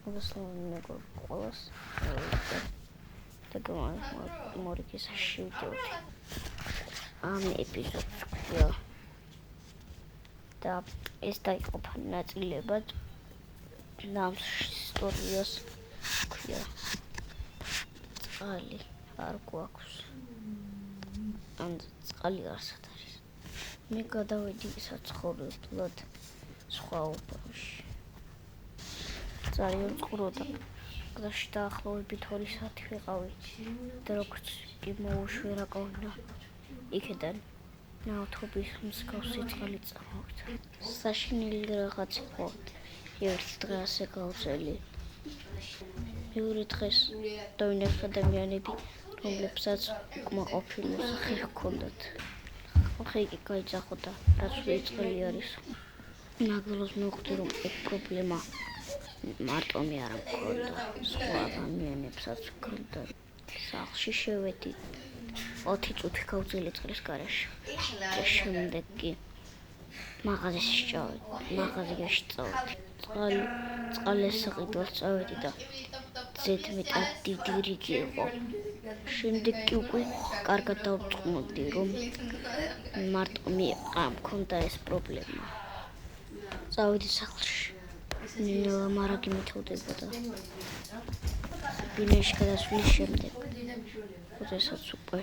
მოგესალმებით ყველას. მორიგის შევიდეთ ამ ეპიზოდს ქვია და ეს დაიყოფა ნაწილებად და ამ ისტორიას ქვია წყალი არ გვაქვს ან წყალი არსად არის. მე გადავედი საცხოვრებლად სხვა უბანში. ძალიან წყუროდა გზაში დაახლოებით 2 საათი ვიყავი და როგორც კი მოვუშვერაკავნა იქიდან ნავთობის მსგავსი წყალი წამოვიდა. საშინელი რაღაც იყო. ერთ დღე ასე გავწელი. მეორე დღეს დავინახე ადამიანები, რომლებსაც უკმაყოფილო სახე ჰქონდათ. ხე კი გაიძახოდა, რაც ვიწყელი არის. ნაგლოს მივხვდი, რომ ეს პრობლემა მარტო მე არ მქონდა, სხვა ადამიანებსაც ჰქონდა. სახლში შევედი 20 წუთი გავწელი წყლის გარეშე. და შემდეგ კი მაღაზიაში წავედი. წყალეს საყიდველს წავედი და ზედმეტად დიდი რიგი იყო. შემდეგ კი უკვე კარგად დავწყმოდი, რომ მარტო მე არ მქონდა ეს პრობლემა. წავედი სახლში. მარაგი მეთოვდებოდა. ბინაში გადასვლის შემდეგ, როდესაც უკვე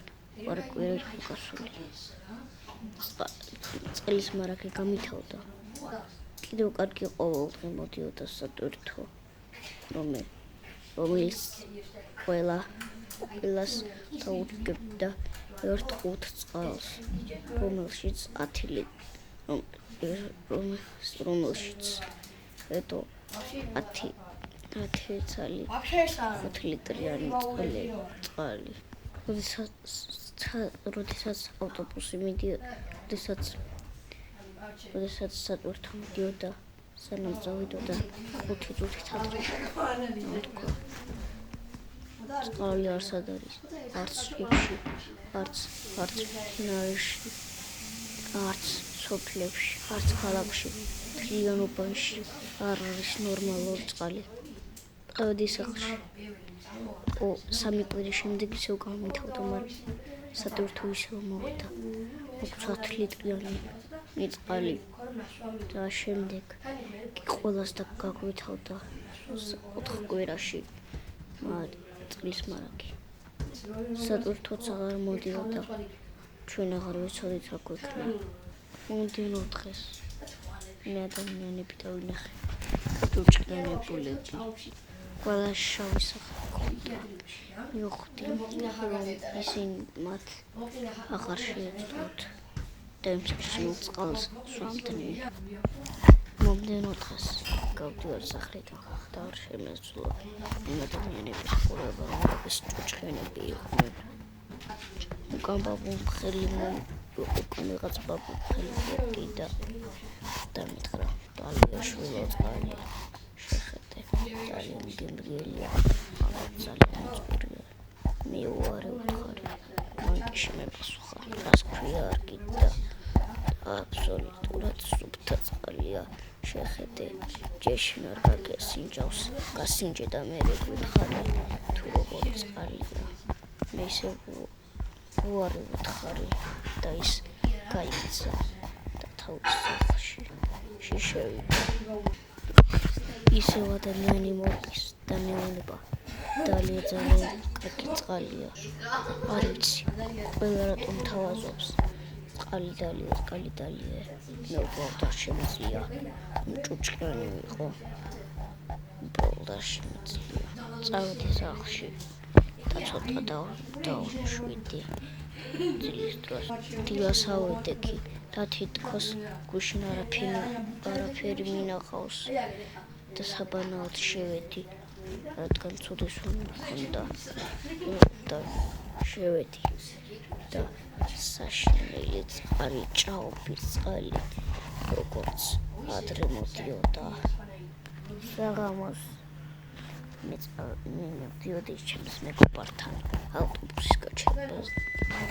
ორი კვირი იყო გასული. წყლის მარაგი გამithოვდა. კიდევ კარგი ყოველდღე მოდიოდა სატვირთო, რომელიც ყველას დაუდგებდა 1-5 წყალს, რომელშიც 10 ცალი 5 ლიტრიანი წყალი. როდესაც ავტობუსი როდესაც სატვირთო მიდიოდა, სანამ წავიდოდა 5 წუთით ადრე. წყალი არსად არის, არც რიგში, არც ფინალში, არც სოფლებში, არც ქალაქში, მთლიან უბანში არ არის ნორმალური წყალი. წავედი სახლში. 3 კვირის შემდეგ ისევ გამithოვდა, მაგრამ სატვირთო ისევ მოვიდა. 10 ლიტრიანი წყალი და შემდეგ კი ყველას გაგვეთავდა 4 კვირაში წყლის მარაგი. სატვირთოც აღარ მოდიოდა. ჩვენ აღარ ვიცოდით რა გვექნა. მომდევნო დღეს მე ადამიანები დავინახე. უჭყენებულები. ყველა შავი სახე ჰქონდა. მივხვდი, რომ ისინი მათ აღარ შეეძლოთ და იმ წყალს სვამდნენ. მომდევნო დღეს გავდივარ სახლიდან და არ შემეძლო იმ ადამიანების ყურება, რომლებიც ჭუჭხენები იყვნენ. უკან რაღაც ბაბუ მხელი მოკიდა და მითხრა, დალია შვილო წყალია, შეხედე, დალია მგემრიელია, მაგრამ ძალიან წყურია. მე უარი ვთხარი, მან კი შემეპასუხა, რას ქვია არ გინდა, აბსოლუტურად სუფთა წყალია, შეხედე, ჯეშინ არ გაგესინჯავს, გასინჯე და მე გვითხარი, თუ როგორ წყალია. მე ისე უარი ვთხარი და ის გაიქცა და თავის სახლში შევიდა. ისევ ადამიანი მოკის და მეუბნება, დალია ძალიან კარგი წყალია. არ ვიცი, ყველა რატომ თავაზობს. წყალი დალია, მე უბრალოდ არ შემიძლია, ჭუჭყენი ვიყო. უბრალოდ არ შემიძლია. წავედი სახლში და ცოტა დავუშვიდი. ძილის დროს დილას ავედეგი და თითქოს გუშინ არაფერი მინახავს და საბანაოდ შევედი, რადგან ცუდი სუნი მქონდა და შევედი და საშინელი წყალი, ჭაობის წყალი, როგორც ადრე მოდიოდა. საღამოს მე მივდიოდი ჩემს მეგობართან ავტობუსის გაჩერებას.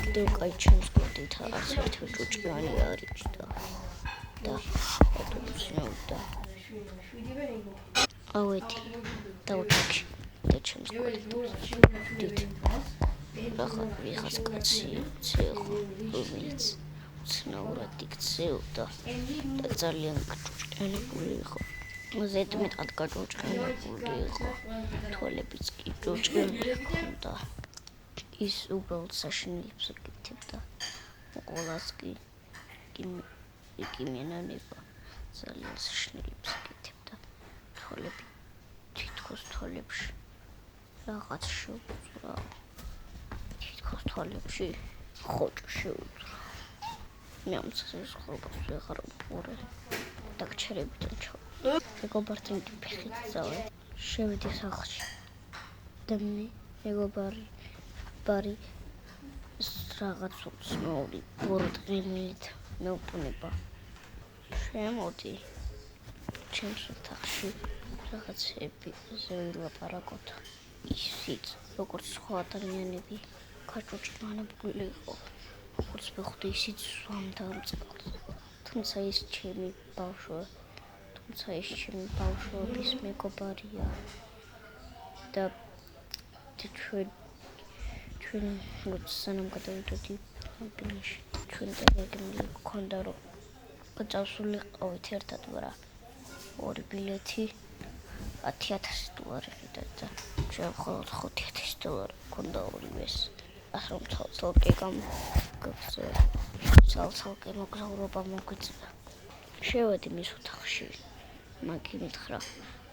კიდევ კაი ჩემს გვერდით რაღაც ერთი ჭუჭყანი არიჭდა და ავტობუსი მოვიდა. ავედი დაუჩქი და ჩემს კვირით ახლა ვიღაც კაცი ცეხო რომელიც უცნაურად იქცეოდა და ძალიან გაჭუჭკიანებული იყო ზედმეტად გაჭუჭკიანებული იყო თვალებიც კი ჭუჭკიანი ჰქონდა ის უბრალოდ საშინელებს აკეთებდა ყველას კი იკიმიანება ძალიან საშინელებს აკეთებდა თვალები თითქოს თვალებში რაღაც შეუძრა თითქოს თვალებში ხოჭო შეუძრა მე ამ ცეს ხობას ვეღარ ვუყურე დაგჩერებიდან ჩავ მეგობართან ფეხით წავე შევედი სახლში და მეგობარი რაღაც უცნაური ბოროტყიმით მეუპუნება შემოდი ჩემს ოთახში რაღაცები ვილაპარაკოთ ისიც როგორც სხვა ადამიანები გაჭუჭკიანებული იყო როგორც ვხვდი ისიც სვამდა ამ წყალს თუმცა ის ჩემი ბავშვობის მეგობარია და ჩვენ სანამ გადავიდოდი ბინაში ჩვენ დაგეგმილი გქონდა რომ წავსულიყავით ერთად მაგრამ 2 ბილეთი $10,000 და ჩვენ მხოლოდ $5,000 გქონდა ორივეს ასე რომ ცალ-ცალკე მოგზაურობა მოგვიწია შევედი მის ოთახში მაგ იმითხრა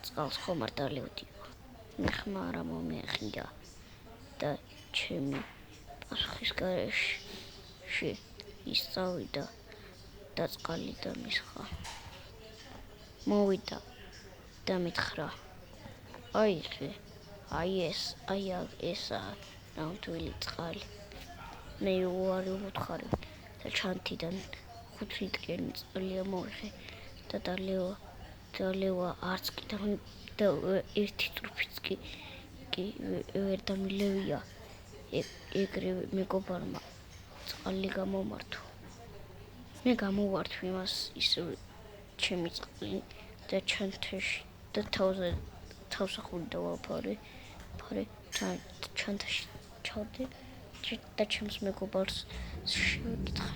წყალს ხომ არ დალევდიო მე ხმა არა მომეახია და ჩემი პასუხის გარეშე ის წავიდა და წყალი დამისხა მოვიდა და მითხრა აი ესაა ნამდვილი წყალი მე უარი ვუთხარი და ჩანთიდან 5 ლიტრიანი წყალი ამოვიღე და დალევა არც კი და ერთი ტრუფიც კი ვერ დამილევია ეგრევე მეგობარმა წყალი გამომართო მე გამოვართ იმას ისევ ჩემი წყალი და ჩანთაში და თავსახური დავაფარე ჩანთაში ჩავდი და ჩემს მეგობარს შევკითხე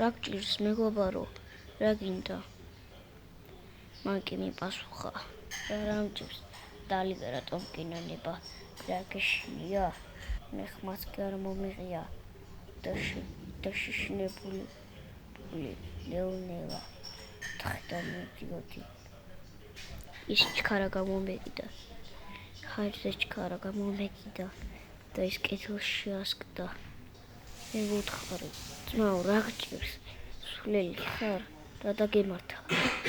რა გჭირს მეგობარო რა გინდა მან კი მიპასუხა რა მჭირს დალიგა რატომ გინონება რა გეშინია მე ხმაც კი არ მომიღია და შიშინებული ნელა თხიდან მიდიოდი ის ჩქარა გამომეკიდა ხარზე ჩქარა გამომეკიდა და ის კეთილში ასკდა მე ვუთხარი ძმაო რა გჭირს სულელი ხარ რა დაგემართა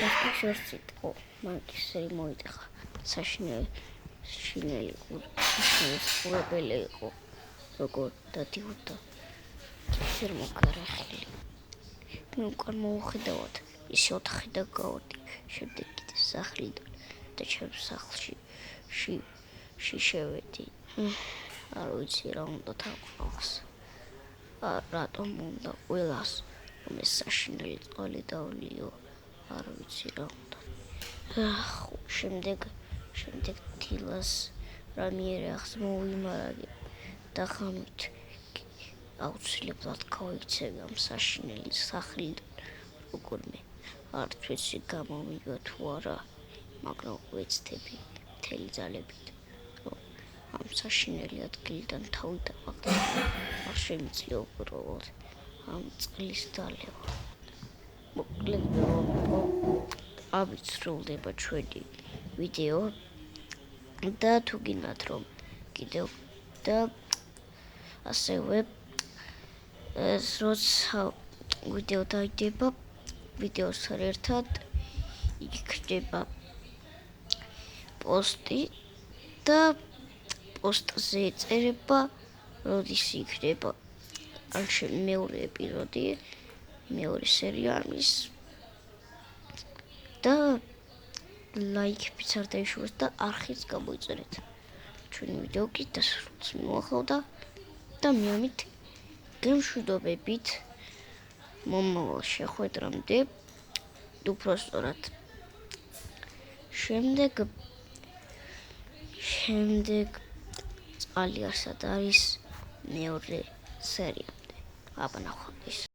რა გიშერციტყო მან ისე მოიტეხა საშინელი ყურებელი იყო როგორ დადიოდა ისე მოკარახილი მე უკან მოვხედავად ისე ოთახი და გავდი შემდეგ კიდე სახლიდან და ჩემს სახლში შევედი არ ვიცი რა უნდა თაყვანს რატომ უნდა ყველას რომ ეს საშინელი წყალი დავლიო არ ვიცი რა უნდა შემდეგ დილას რამე ახს მოვიმარაგე და ხამით აუცილებლად გავიქცევი ამ საშინელი სახლიდან როგორმე არ ვიცი გამომიგა თუ არა მაგრამ ვეცდები მთელი ძალებით რომ ამ საშინელი ადგილიდან თავი დავაგდო არ შემიძლია უბრალოდ ამ წყლის დალევა მოკლედ ამით სრულდება ჩვენი ვიდეო და თუ გინდათ რომ კიდევ და ასევე როცა ვიდეო დაიდება ვიდეოსთან ერთად იქნება პოსტი და პოსტზე ეწერება როდის იქნება მეორე ეპიზოდი მეორე სერია ამის და ლაიქებიც არ დაიშურეთ და არხიც გამოიწერეთ ჩვენი ვიდეო კი დასრულს მოახავდა და მე ამით გემშვიდობებით მომავალ შეხვედრამდე უпростоრად შემდეგ შემდეგ წყალი არსად არის მეორე სერიამდე. აბა ნახოთ ის.